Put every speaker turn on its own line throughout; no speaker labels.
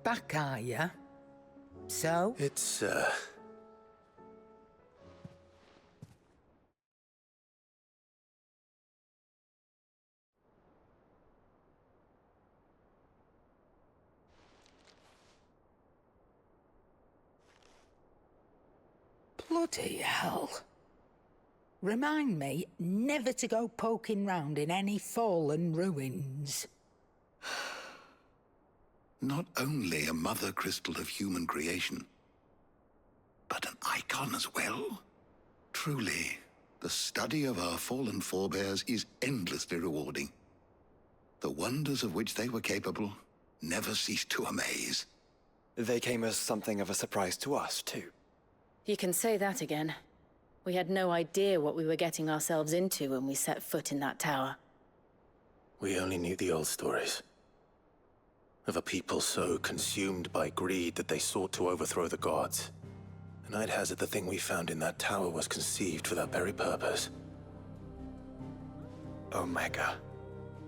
back, are you? So?
It's,
Bloody hell. Remind me never to go poking round in any fallen ruins.
Not only a mother crystal of human creation, but an icon as well. Truly, the study of our fallen forebears is endlessly rewarding. The wonders of which they were capable never cease to amaze.
they came as something of a surprise to us, too.
You can say that again. We had no idea what we were getting ourselves into when we set foot in that tower.
We only knew the old stories. Of a people so consumed by greed that they sought to overthrow the gods. And I'd hazard the thing we found in that tower was conceived for that very purpose.
Omega,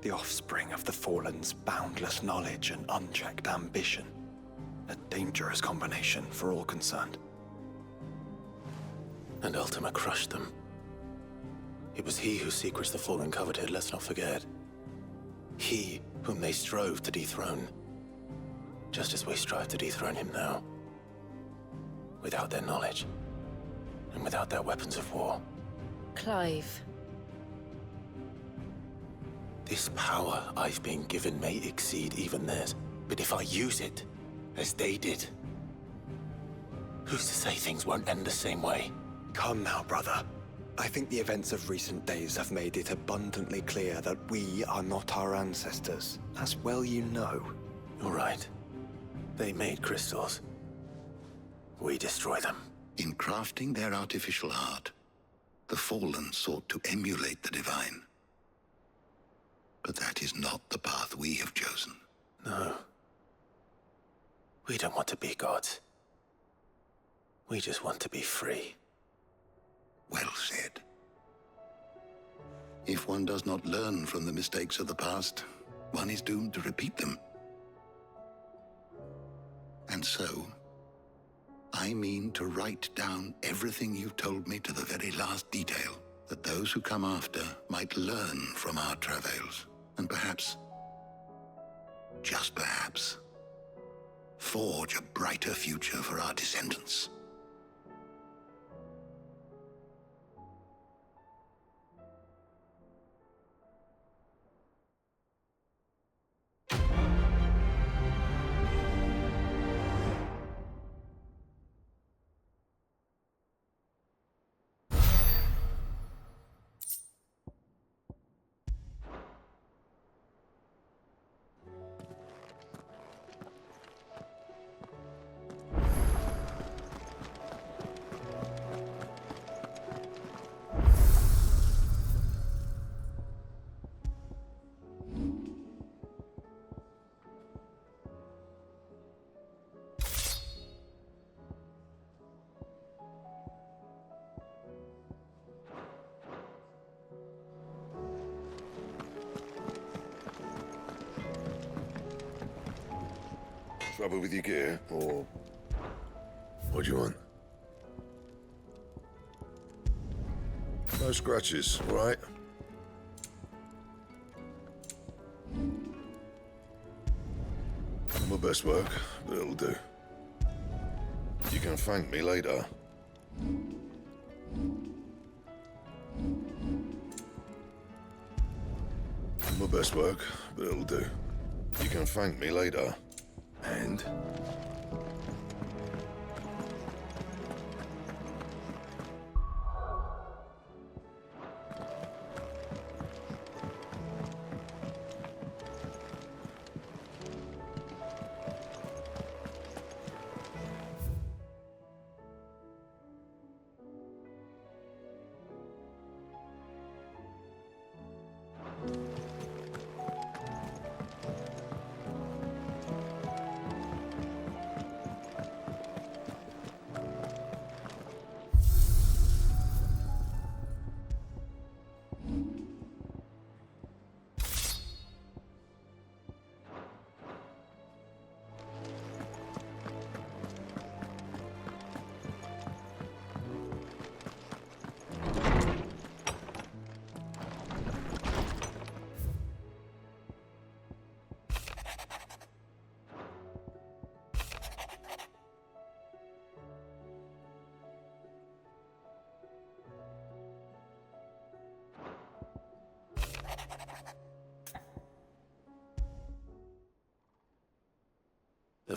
the offspring of the Fallen's boundless knowledge and unchecked ambition. A dangerous combination for all concerned.
And Ultima crushed them. It was he whose secrets the Fallen coveted, let's not forget. He whom they strove to dethrone. Just as we strive to dethrone him now. Without their knowledge. And without their weapons of war.
Clive.
This power I've been given may exceed even theirs. But if I use it, as they did, who's to say things won't end the same way?
Come now, brother. I think the events of recent days have made it abundantly clear that we are not our ancestors, as well you know.
You're right. They made crystals. We destroy them.
In crafting their artificial art, the Fallen sought to emulate the divine. But that is not the path we have chosen.
No. We don't want to be gods. We just want to be free.
Well said. If one does not learn from the mistakes of the past, one is doomed to repeat them. And so, I mean to write down everything you've told me to the very last detail, that those who come after might learn from our travails, and perhaps, just perhaps, forge a brighter future for our descendants.
Trouble with your gear, or what do you want? No scratches, all right? Not my best work, but it'll do. You can thank me later. Not my best work, but it'll do. You can thank me later. And?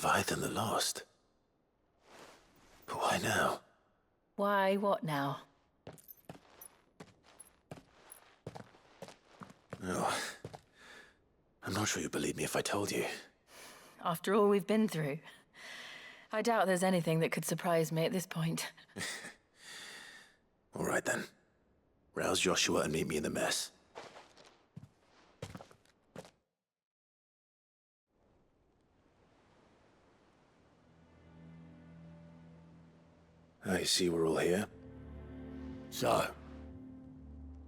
Leviathan the Lost. But why now?
Why, what now?
Oh, I'm not sure you'd believe me if I told you.
After all we've been through. I doubt there's anything that could surprise me at this point.
All right then. Rouse Joshua and meet me in the mess. I see we're all here.
So,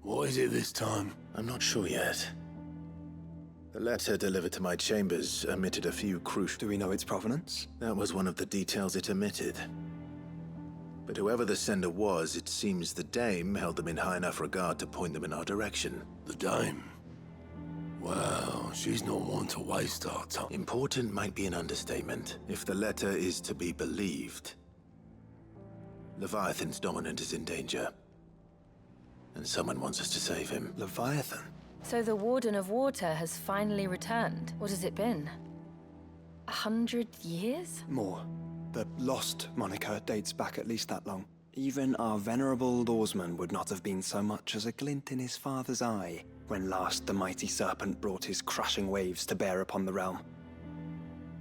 what is it this time?
I'm not sure yet. The letter delivered to my chambers omitted a few crucial...
Do we know its provenance?
That was one of the details it omitted. But whoever the sender was, it seems the Dame held them in high enough regard to point them in our direction.
The Dame? Well, she's not one to waste our time.
Important might be an understatement. If the letter is to be believed, Leviathan's dominant is in danger. And someone wants us to save him.
Leviathan?
So the Warden of Water has finally returned. What has it been? 100 years?
More. The Lost moniker dates back at least that long. Even our venerable lawsman would not have been so much as a glint in his father's eye when last the mighty serpent brought his crushing waves to bear upon the realm.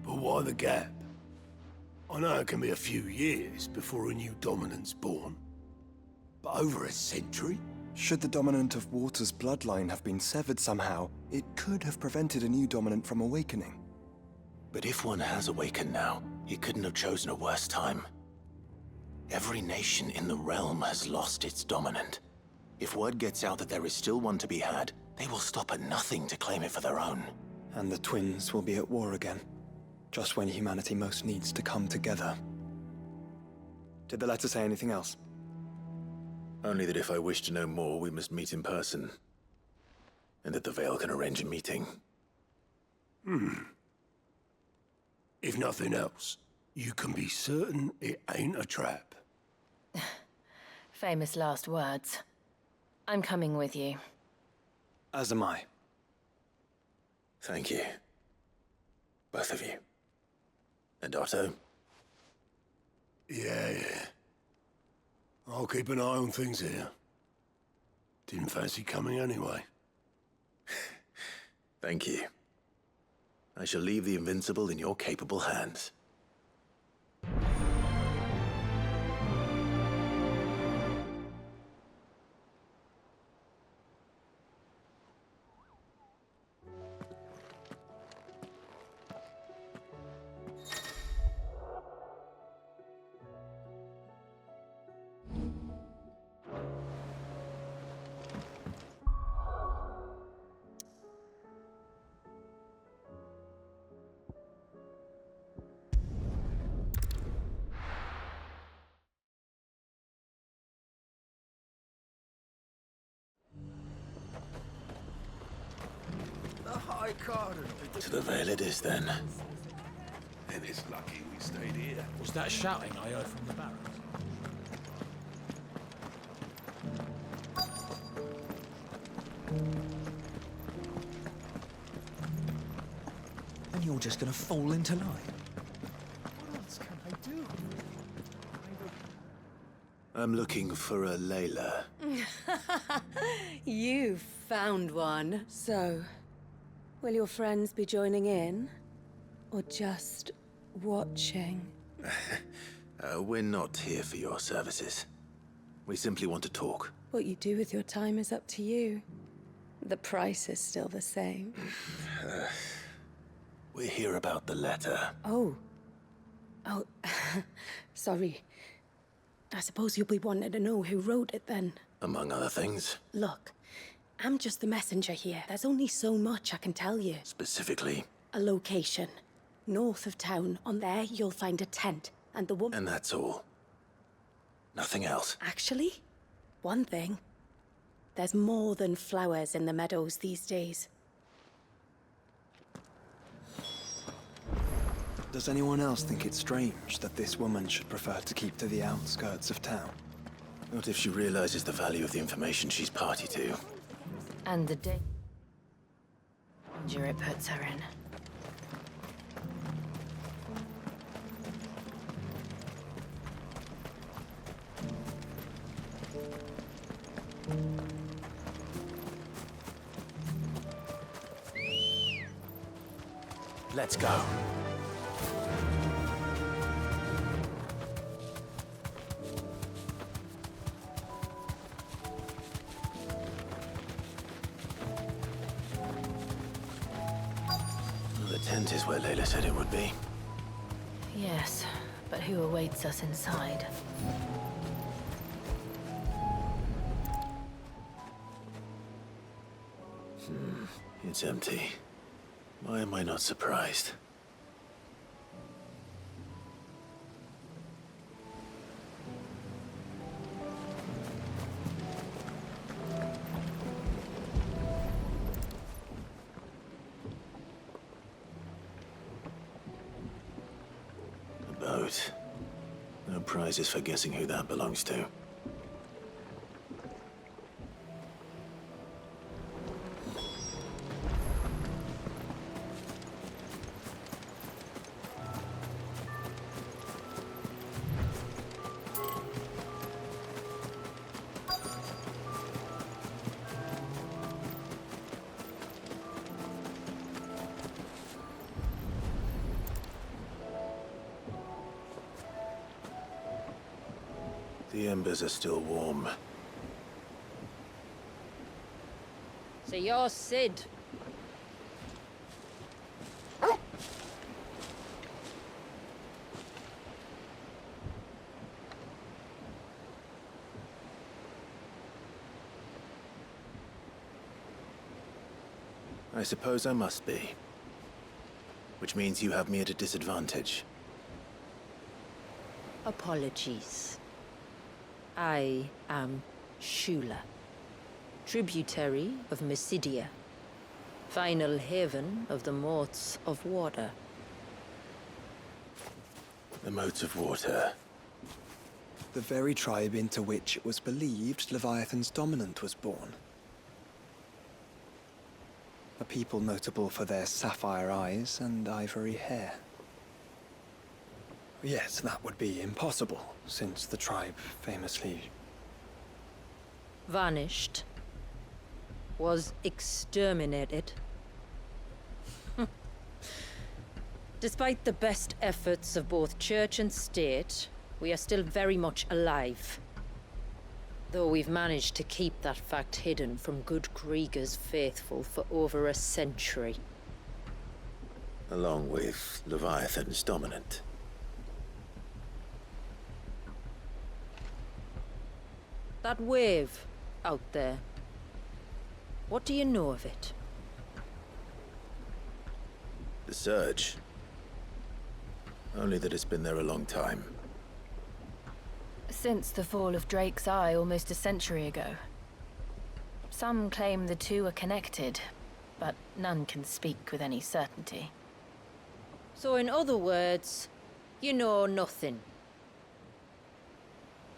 But why the gap? I know it can be a few years before a new dominant's born. But over a century?
Should the dominant of Water's bloodline have been severed somehow, it could have prevented a new dominant from awakening.
But if one has awakened now, he couldn't have chosen a worse time. Every nation in the realm has lost its dominant. If word gets out that there is still one to be had, they will stop at nothing to claim it for their own.
And the twins will be at war again, just when humanity most needs to come together. Did the letter say anything else?
Only that if I wish to know more, we must meet in person. And that the Veil can arrange a meeting.
If nothing else, you can be certain it ain't a trap.
Famous last words. I'm coming with you.
As am I.
Thank you. Both of you. And Otto?
Yeah. I'll keep an eye on things here. Didn't fancy coming anyway.
Thank you. I shall leave the Invincible in your capable hands. To the Veil it is, then.
And it's lucky we stayed here.
Was that shouting I heard from the barracks?
And you're just gonna fall into line? What else can I do?
I'm looking for a Layla.
You found one. So, will your friends be joining in? Or just watching?
We're not here for your services. We simply want to talk.
What you do with your time is up to you. The price is still the same.
We're here about the letter.
Oh, sorry. I suppose you'll be wanting to know who wrote it then.
Among other things.
Look, I'm just the messenger here. There's only so much I can tell you.
Specifically.
A location. North of town. On there, you'll find a tent. And the woman...
And that's all. Nothing else.
Actually, one thing. There's more than flowers in the meadows these days.
Does anyone else think it's strange that this woman should prefer to keep to the outskirts of town?
Not if she realizes the value of the information she's party to.
And the danger it puts her in.
Let's go. The tent is where Layla said it would be.
Yes, but who awaits us inside?
It's empty. Why am I not surprised? A boat. No prizes for guessing who that belongs to. The embers are still warm.
So you're Sid.
I suppose I must be. Which means you have me at a disadvantage.
Apologies. I am Shula, tributary of Mysidia, final haven of the Moats of Water.
The Moats of Water.
The very tribe into which it was believed Leviathan's dominant was born. A people notable for their sapphire eyes and ivory hair. Yet that would be impossible, since the tribe famously...
Vanished. Was exterminated. Despite the best efforts of both church and state, we are still very much alive. Though we've managed to keep that fact hidden from good Krieger's faithful for over a century.
Along with Leviathan's dominant.
That wave out there. What do you know of it?
The Surge. Only that it's been there a long time.
Since the fall of Drake's Eye almost a century ago. Some claim the two are connected, but none can speak with any certainty.
So in other words, you know nothing.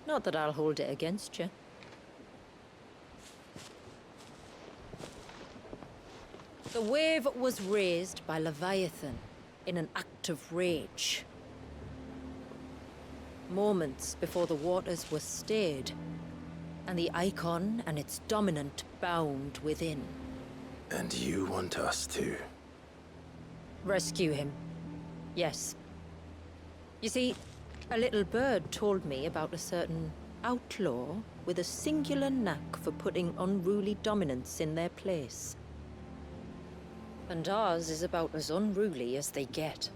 Not that I'll hold it against you. The wave was raised by Leviathan in an act of rage. Moments before the waters were stayed, and the icon and its dominant bound within.
And you want us to...
Rescue him. Yes. You see, a little bird told me about a certain outlaw with a singular knack for putting unruly dominants in their place. And ours is about as unruly as they get.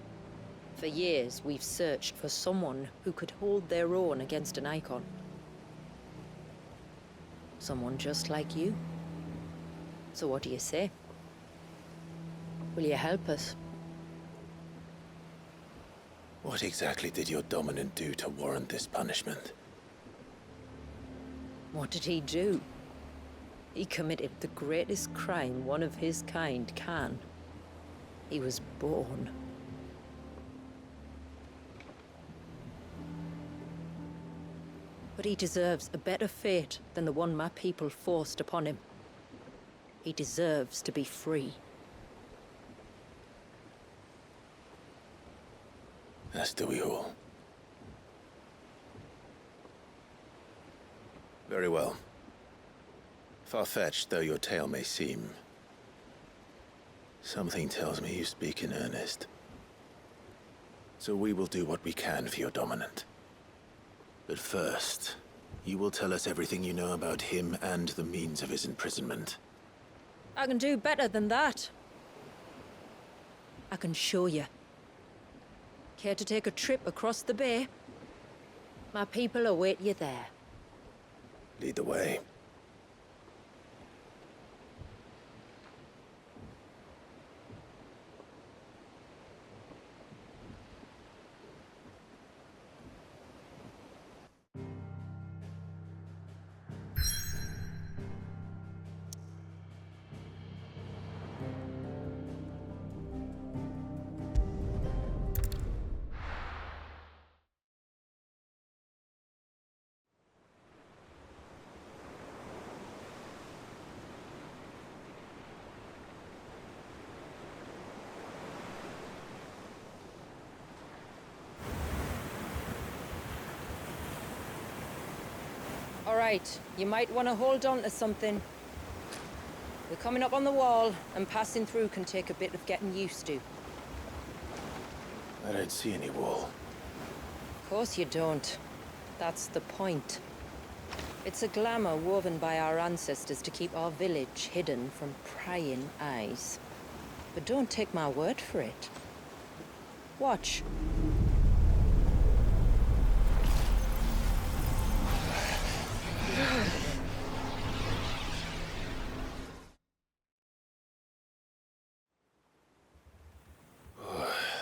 For years, we've searched for someone who could hold their own against an icon. Someone just like you. So what do you say? Will you help us?
What exactly did your dominant do to warrant this punishment?
What did he do? He committed the greatest crime one of his kind can. He was born. But he deserves a better fate than the one my people forced upon him. He deserves to be free.
As do we all. Very well. Far-fetched though your tale may seem, Something tells me you speak in earnest. So we will do what we can for your dominant. But first, you will tell us everything you know about him and the means of his imprisonment.
I can do better than that. I can show you. Care to take a trip across the bay? My people await you there.
Lead the way.
All right, you might want to hold on to something. We're coming up on the wall, and passing through can take a bit of getting used to.
I don't see any wall.
Of course you don't. That's the point. It's a glamour woven by our ancestors to keep our village hidden from prying eyes. But don't take my word for it. Watch.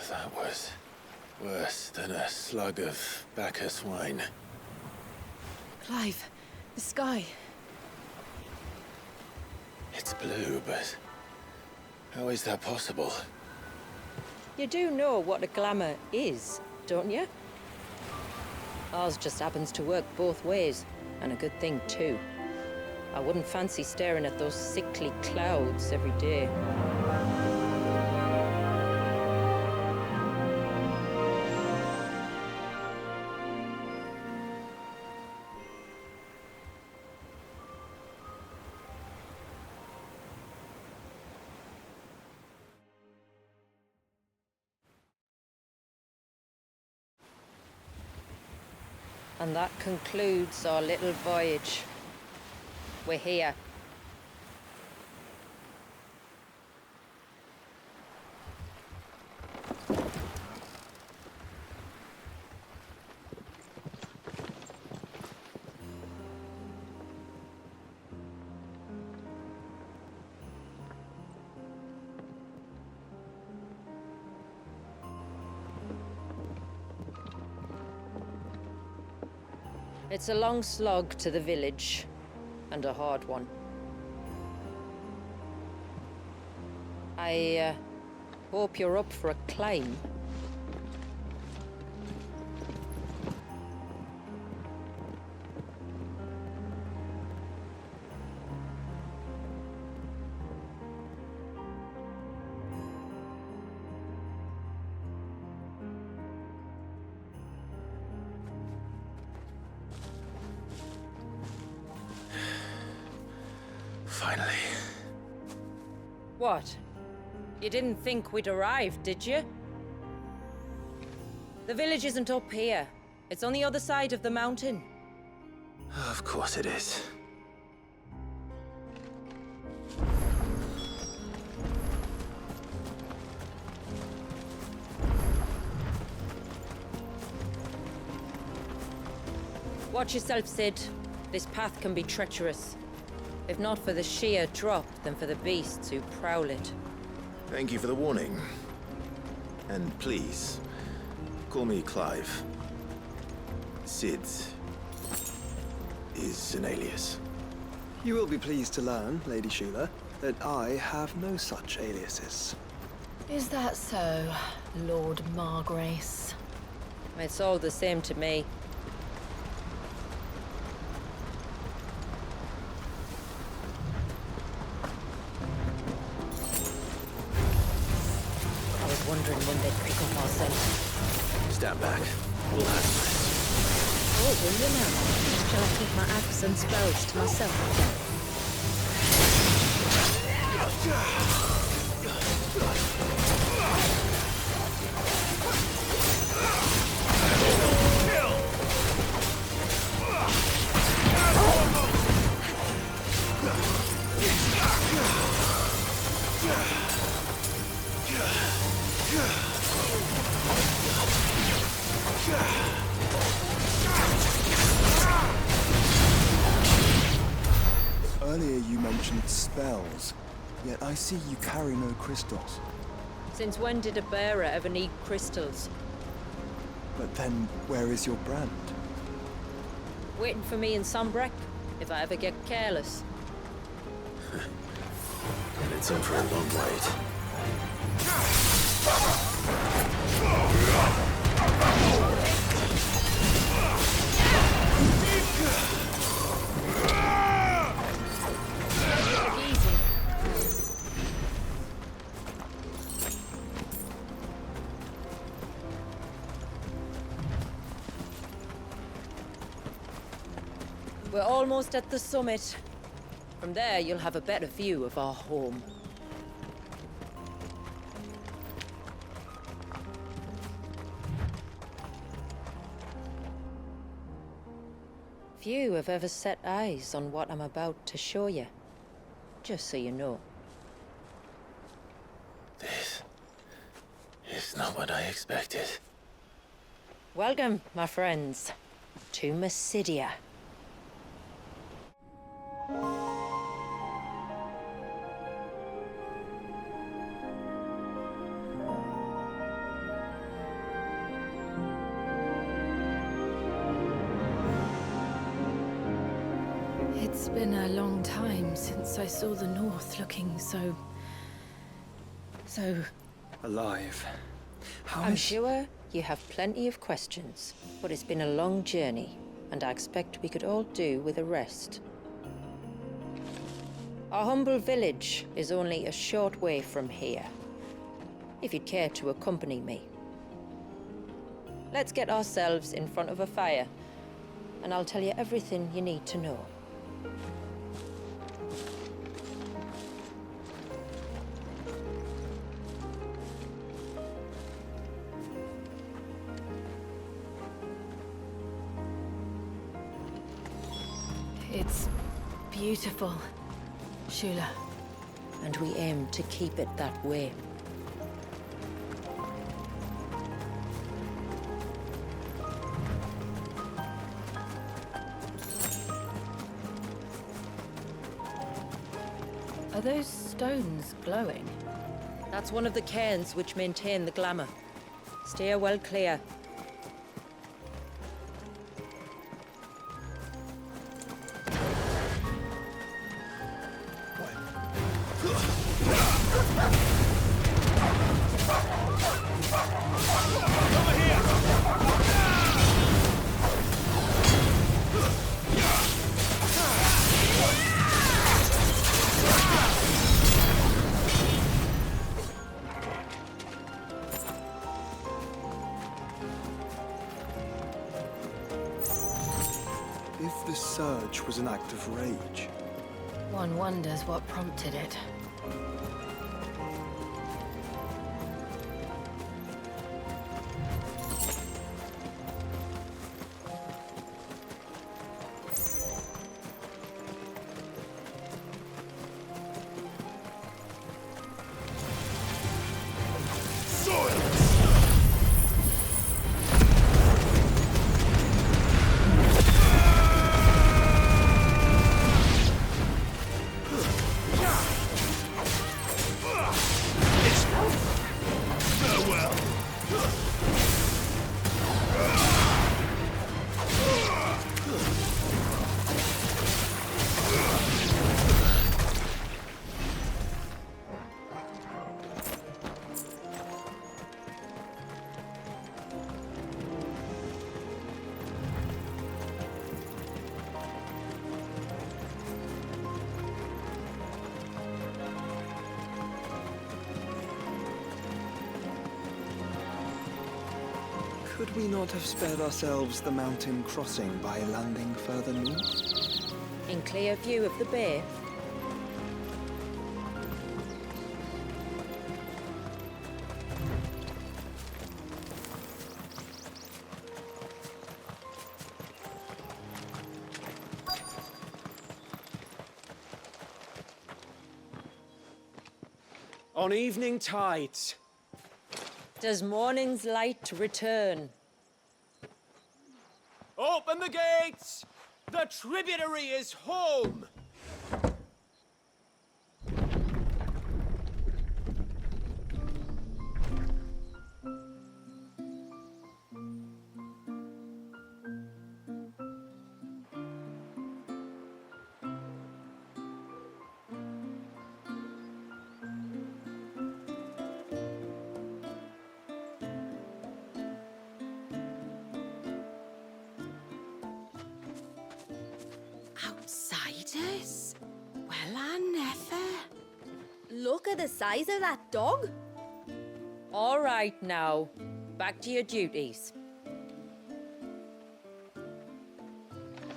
That was worse than a slug of Bacchus wine.
Clive, the sky.
It's blue, but how is that possible?
You do know what a glamour is, don't you? Ours just happens to work both ways, and a good thing too. I wouldn't fancy staring at those sickly clouds every day. And that concludes our little voyage. We're here. It's a long slog to the village, and a hard one. I hope you're up for a climb.
Finally.
What? You didn't think we'd arrived, did you? The village isn't up here. It's on the other side of the mountain.
Of course it is.
Watch yourself, Sid. This path can be treacherous. If not for the sheer drop, then for the beasts who prowl it.
Thank you for the warning. And please, call me Clive. Sid is an alias.
You will be pleased to learn, Lady Shula, that I have no such aliases.
Is that so, Lord Margrace?
It's all the same to me. I was wondering when they'd pick up our scent.
Stand back. We'll handle this.
Oh, will you now? Shall I keep my acts and spells to myself again?
ancient spells, yet I see you carry no crystals.
Since when did a bearer ever need crystals?
But then, where is your brand?
Waiting for me in Sunbreck, if I ever get careless.
And it's in for a long wait.
We're almost at the summit. From there, you'll have a better view of our home. Few have ever set eyes on what I'm about to show you. Just so you know.
This is not what I expected.
Welcome, my friends, to Mysidia.
It's been a long time since I saw the North looking so
Alive.
I'm sure you have plenty of questions, but it's been a long journey, and I expect we could all do with a rest. Our humble village is only a short way from here, if you'd care to accompany me. Let's get ourselves in front of a fire, and I'll tell you everything you need to know.
It's beautiful, Shula.
And we aim to keep it that way.
Are those stones glowing?
That's one of the cairns which maintain the glamour. Steer well clear.
If the surge was an act of rage,
One wonders what prompted it.
could we not have spared ourselves the mountain crossing by landing further north?
In clear view of the bay.
On evening tides.
Does morning's light return?
Open the gates! The tributary is home!
Blaneffe.
Look at the size of that dog. All right now, back to your duties.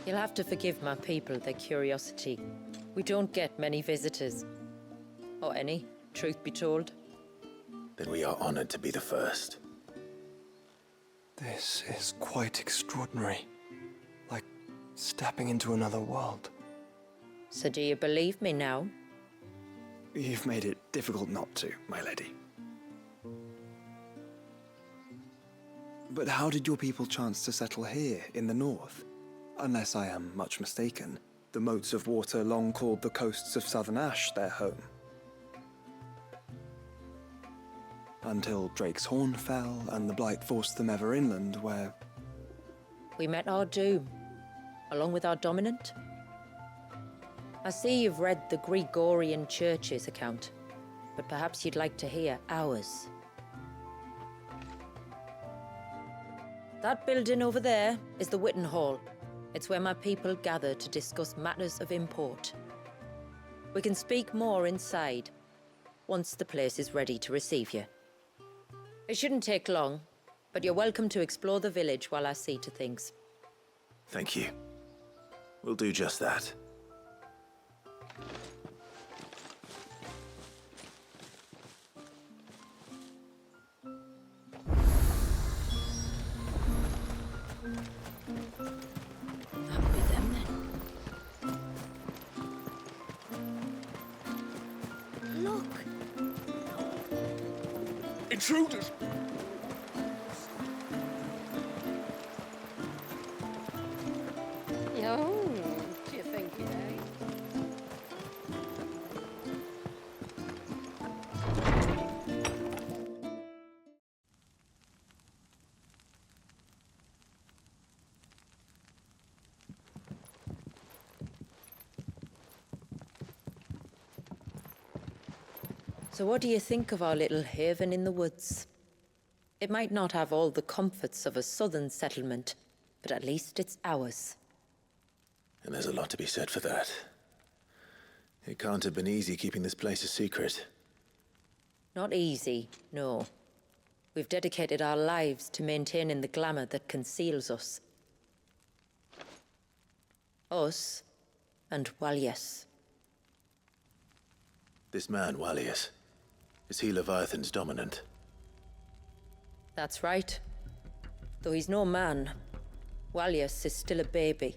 You'll have to forgive my people their curiosity. We don't get many visitors. Or any, truth be told.
Then we are honored to be the first.
This is quite extraordinary. Like stepping into another world.
So do you believe me now?
You've made it difficult not to, my lady. But how did your people chance to settle here in the north? Unless I am much mistaken, the moats of water long called the coasts of southern Ash their home. Until Drake's Horn fell and the Blight forced them ever inland, where...
We met our doom, along with our dominant. I see you've read the Gregorian Church's account, but perhaps you'd like to hear ours. That building over there is the Witten Hall. It's where my people gather to discuss matters of import. We can speak more inside, once the place is ready to receive you. It shouldn't take long, but you're welcome to explore the village while I see to things.
Thank you. We'll do just that.
That'll be them then.
Look.
Intruders!
Oh, do you think you know?
So what do you think of our little haven in the woods? It might not have all the comforts of a southern settlement, but at least it's ours.
And there's a lot to be said for that. It can't have been easy keeping this place a secret.
Not easy, no. We've dedicated our lives to maintaining the glamour that conceals us. Us and Walyas.
This man, Walyas, is he Leviathan's dominant?
That's right. Though he's no man, Walyas is still a baby.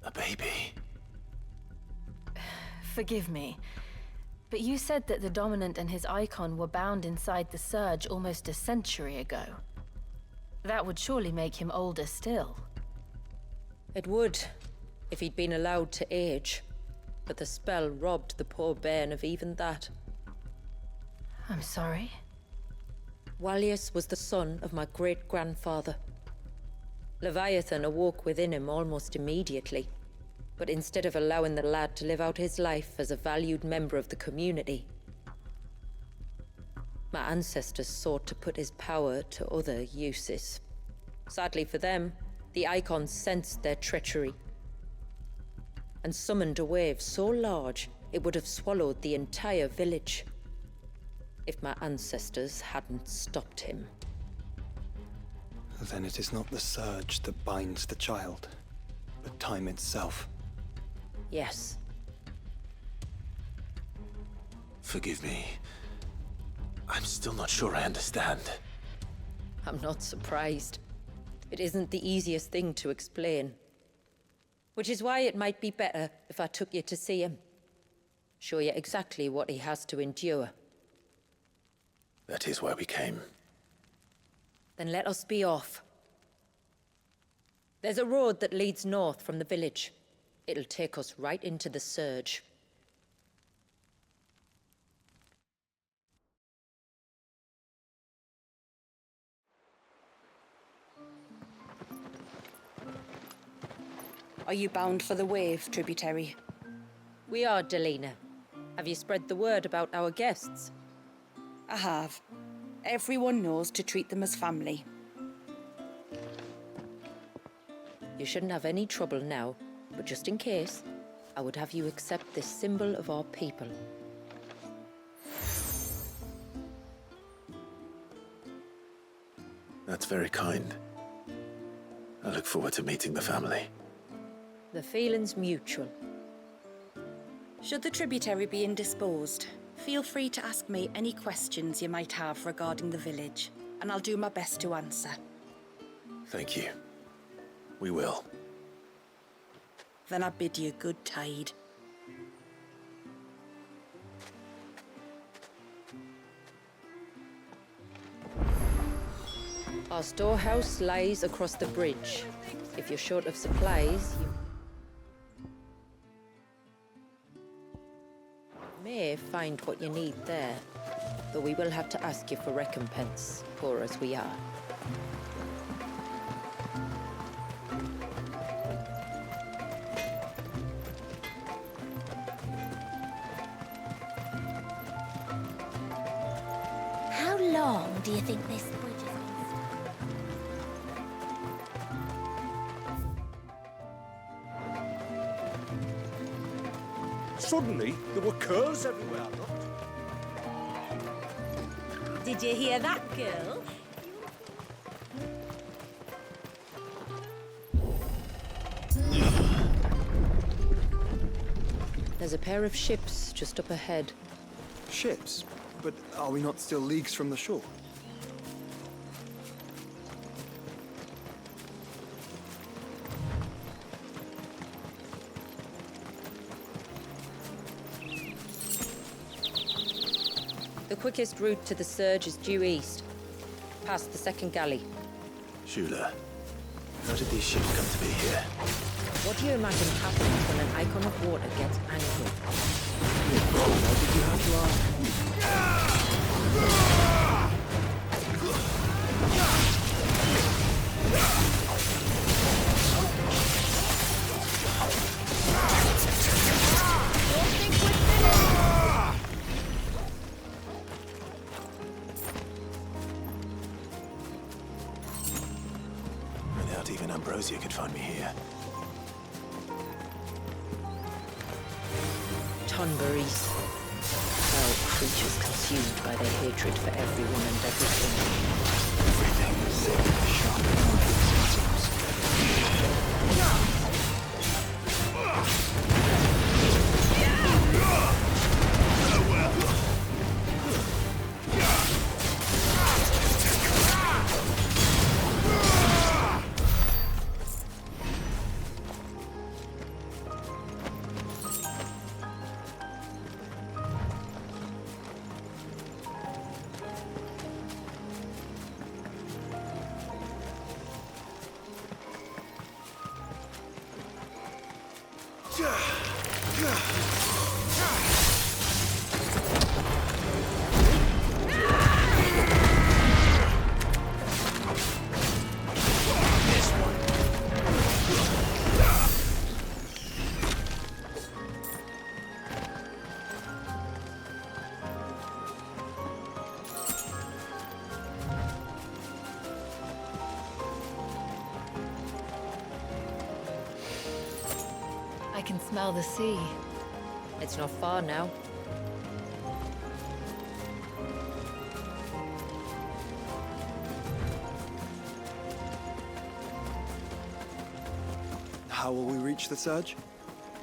A baby?
Forgive me, but you said that the Dominant and his icon were bound inside the Surge almost a century ago. That would surely make him older still.
It would, if he'd been allowed to age. But the spell robbed the poor bairn of even that.
I'm sorry.
Walyas was the son of my great-grandfather. Leviathan awoke within him almost immediately. But instead of allowing the lad to live out his life as a valued member of the community, my ancestors sought to put his power to other uses. Sadly for them, the icons sensed their treachery and summoned a wave so large it would have swallowed the entire village if my ancestors hadn't stopped him.
Then it is not the surge that binds the child, but time itself.
Yes.
Forgive me. I'm still not sure I understand.
I'm not surprised. It isn't the easiest thing to explain. Which is why it might be better if I took you to see him. Show you exactly what he has to endure.
That is why we came.
Then let us be off. There's a road that leads north from the village. It'll take us right into the Surge.
Are you bound for the Wave, tributary?
We are, Delina. Have you spread the word about our guests?
I have. Everyone knows to treat them as family.
You shouldn't have any trouble now, but just in case, I would have you accept this symbol of our people.
That's very kind. I look forward to meeting the family.
The feeling's mutual.
Should the tributary be indisposed, feel free to ask me any questions you might have regarding the village, and I'll do my best to answer.
Thank you. We will.
Then I bid you good tide.
Our storehouse lies across the bridge. If you're short of supplies, you may find what you need there, though we will have to ask you for recompense, poor as we are.
How long do you think this bridge is going to stay?
Suddenly, there were curls everywhere, look.
Did you hear that, girl?
There's a pair of ships just up ahead.
Ships? But are we not still leagues from the shore?
The quickest route to the surge is due east, past the second galley.
Shula, how did these ships come to be here?
What do you imagine happens when an icon of water gets angry?
Why did you have to ask? I doubt even Ambrosia could find me here.
Tonberries. Foul creatures consumed by their hatred for everyone and everything.
Everything is sick, sharp
I can smell the sea.
It's not far now.
How will we reach the surge?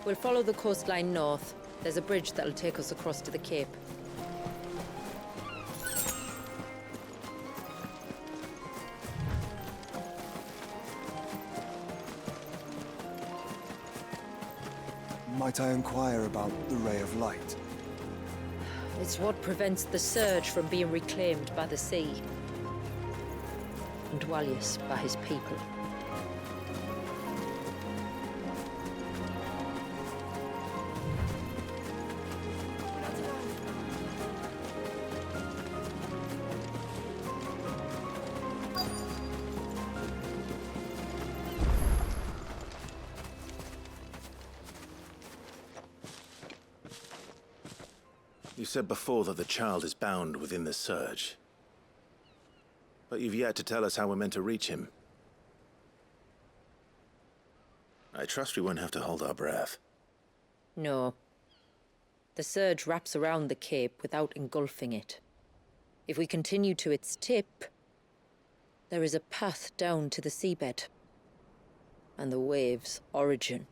We'll follow the coastline north. There's a bridge that'll take us across to the cape.
Might I inquire about the Ray of Light?
It's what prevents the surge from being reclaimed by the sea. And Dwalius by his people.
You said before that the child is bound within the surge. But you've yet to tell us how we're meant to reach him. I trust we won't have to hold our breath.
No. The surge wraps around the cape without engulfing it. If we continue to its tip, there is a path down to the seabed. And the wave's origin.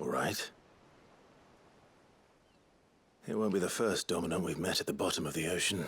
All right. It won't be the first dominant we've met at the bottom of the ocean.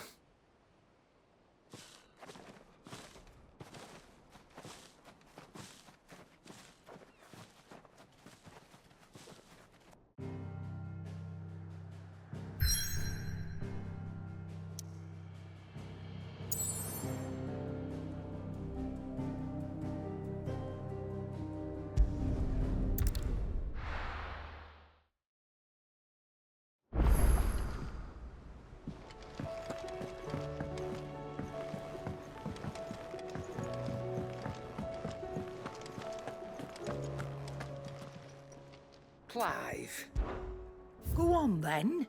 Clive. Go on, then.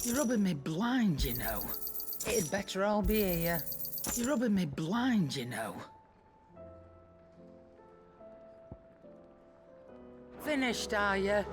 You're rubbing me blind, you know. It'd better all be here. You're rubbing me blind, you know. Finished, are you?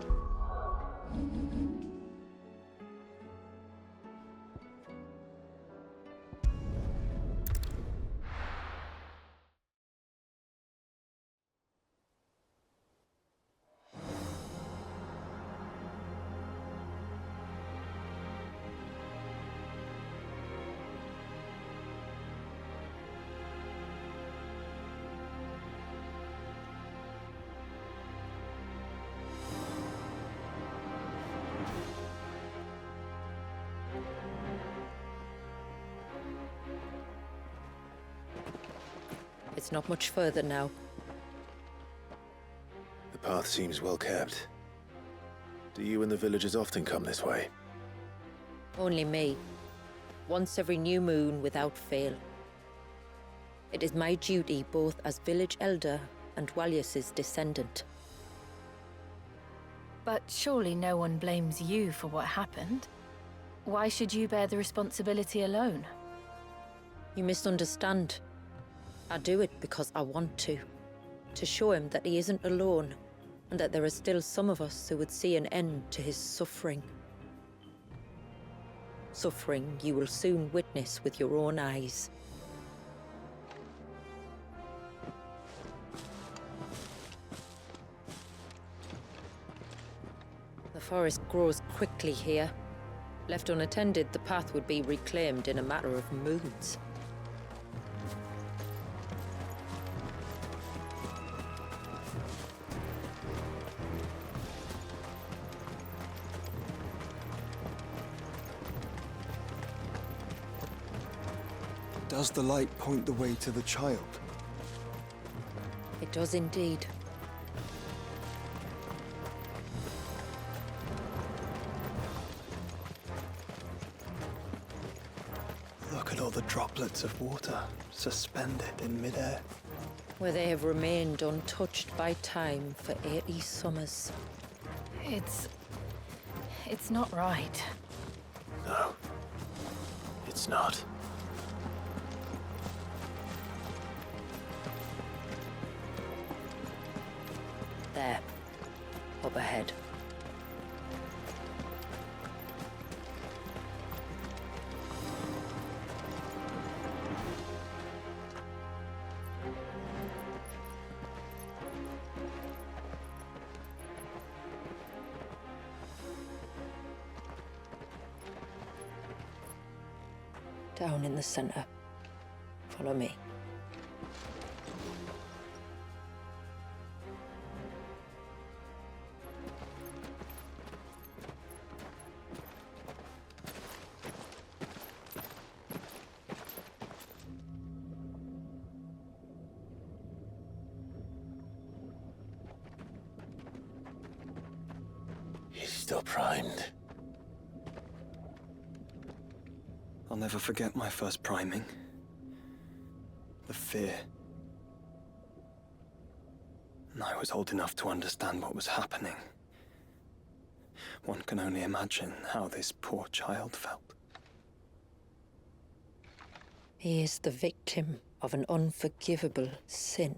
It's not much further now.
The path seems well kept. Do you and the villagers often come this way?
Only me. Once every new moon without fail. It is my duty both as village elder and Walius's descendant.
But surely no one blames you for what happened. Why should you bear the responsibility alone?
You misunderstand. I do it because I want to show him that he isn't alone, and that there are still some of us who would see an end to his suffering. Suffering you will soon witness with your own eyes. The forest grows quickly here. Left unattended, the path would be reclaimed in a matter of moons.
Does the light point the way to the child?
It does indeed.
Look at all the droplets of water suspended in midair.
Where they have remained untouched by time for 80 summers.
It's not right.
No. It's not.
There. Up ahead. Down in the center. Follow me.
He's still primed.
I'll never forget my first priming. The fear. And I was old enough to understand what was happening. One can only imagine how this poor child felt.
He is the victim of an unforgivable sin,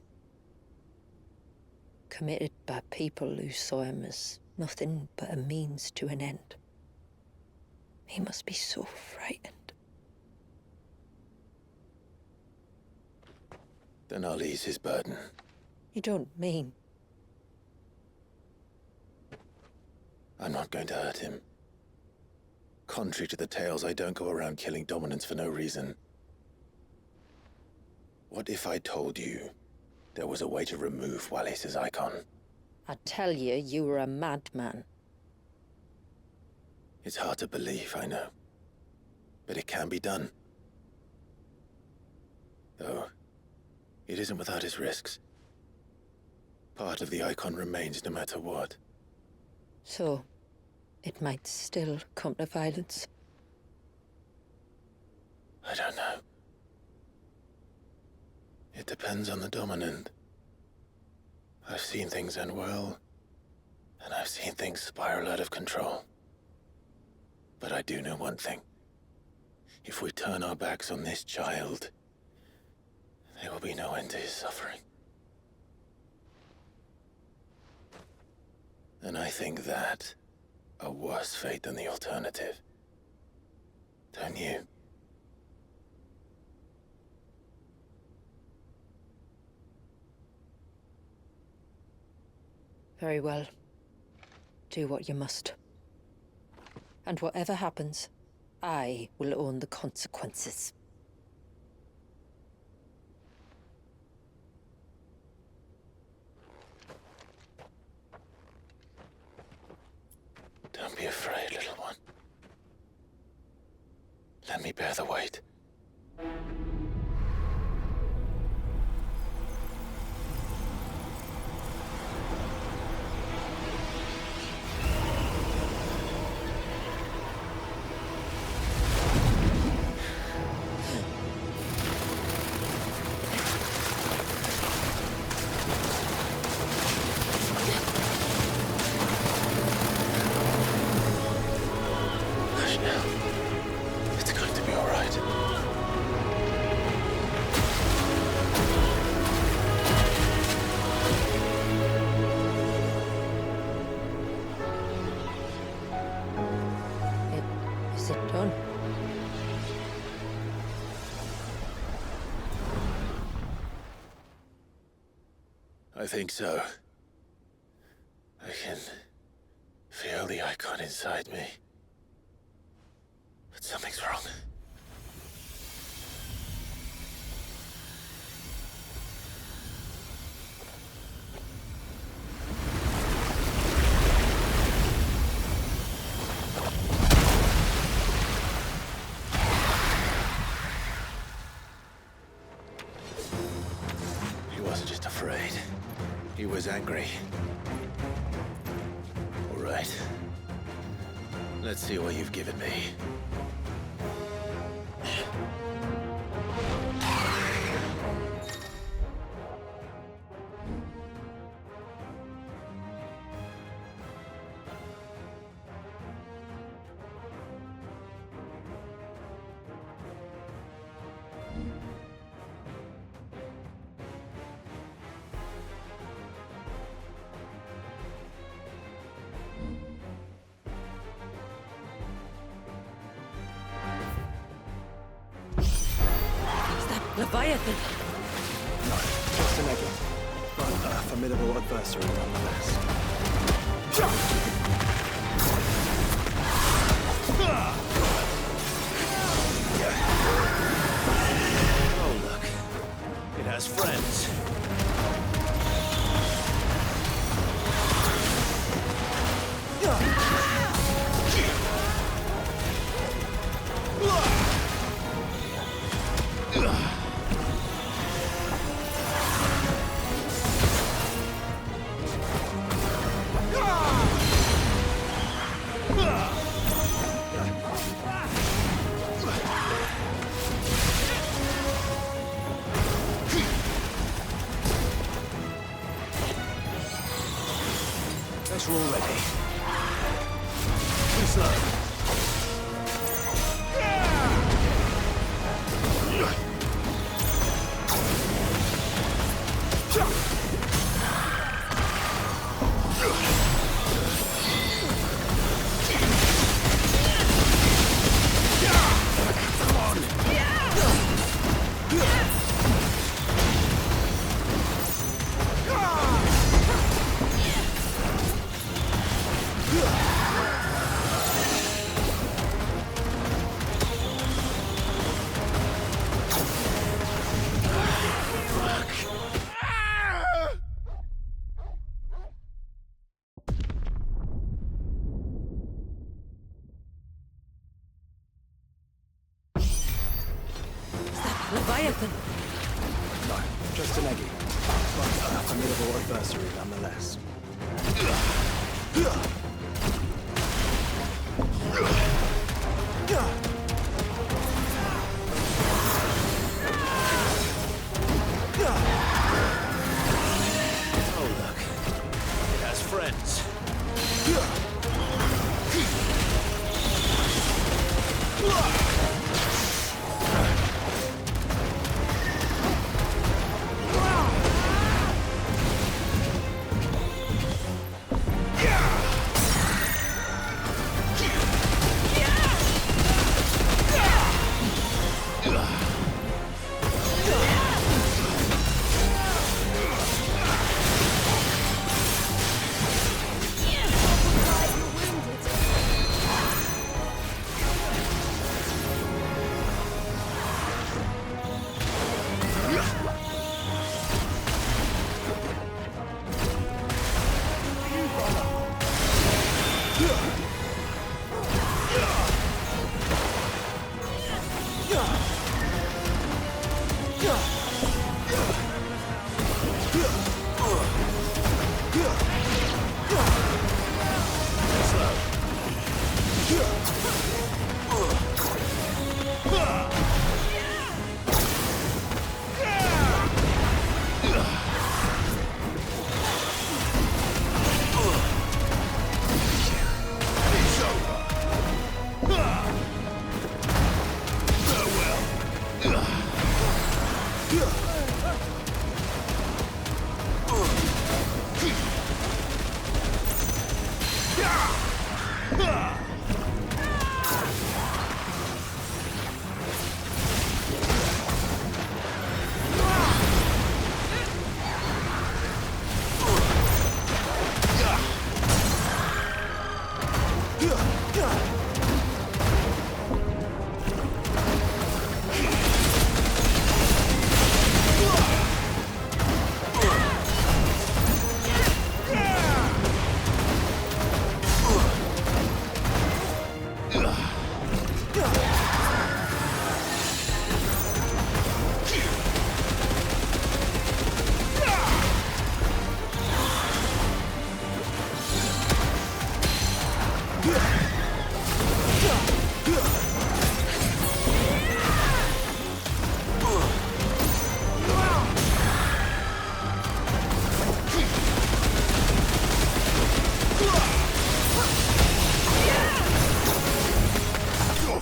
committed by people who saw him as nothing but a means to an end. He must be so frightened.
Then I'll ease his burden.
You don't mean...
I'm not going to hurt him. Contrary to the tales, I don't go around killing dominants for no reason. What if I told you there was a way to remove Wallis's icon?
I'd tell you you were a madman.
It's hard to believe, I know. But it can be done. Though, it isn't without its risks. Part of the icon remains no matter what.
So, it might still come to violence.
I don't know. It depends on the dominant. I've seen things end well, and I've seen things spiral out of control. But I do know one thing. If we turn our backs on this child, there will be no end to his suffering. And I think that a worse fate than the alternative. Don't you?
Very well. Do what you must. And whatever happens, I will own the consequences.
Don't be afraid, little one. Let me bear the weight.
Is it done?
I think so. I can feel the icon inside me. But something's wrong. He wasn't just afraid. He was angry. All right. Let's see what you've given me.
Leviathan!
No, just a negative. But a formidable adversary nonetheless.
Oh, look. It has friends.
Guess we're all ready.
Too slow.
Leviathan!
No, just an eggy. But a formidable adversary nonetheless.
Oh, look. It has friends.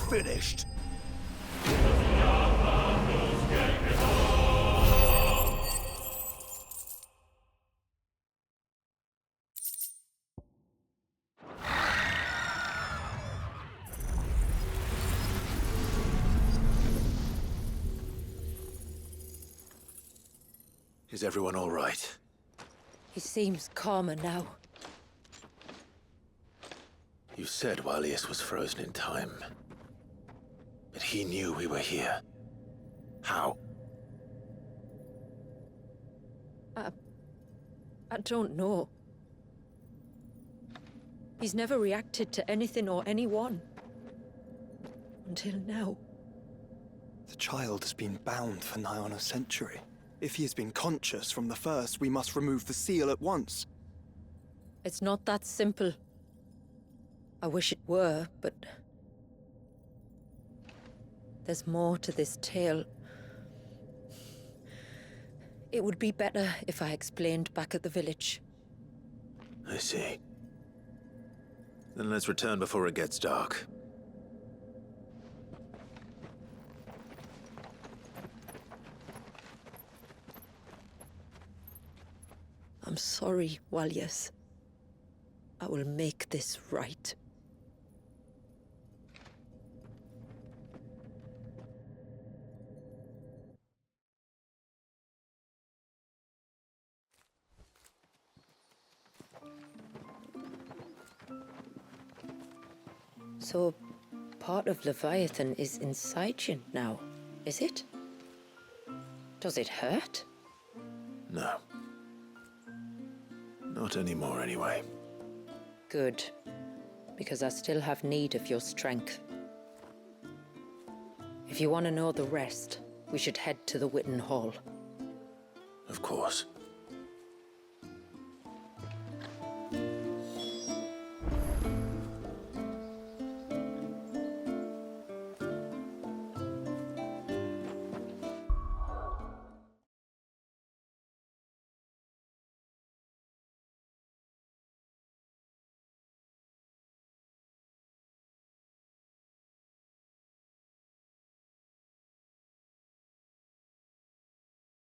Finished.
Is everyone all right?
He seems calmer now.
You said Walius was frozen in time. But he knew we were here. How?
I don't know. He's never reacted to anything or anyone. Until now.
The child has been bound for nigh on a century. If he has been conscious from the first, we must remove the seal at once.
It's not that simple. I wish it were, but... there's more to this tale. It would be better if I explained back at the village.
I see. Then let's return before it gets dark.
I'm sorry, Walius. I will make this right. So, part of Leviathan is inside you now, is it? Does it hurt?
No. Not anymore, anyway.
Good. Because I still have need of your strength. If you want to know the rest, we should head to the Witten Hall.
Of course.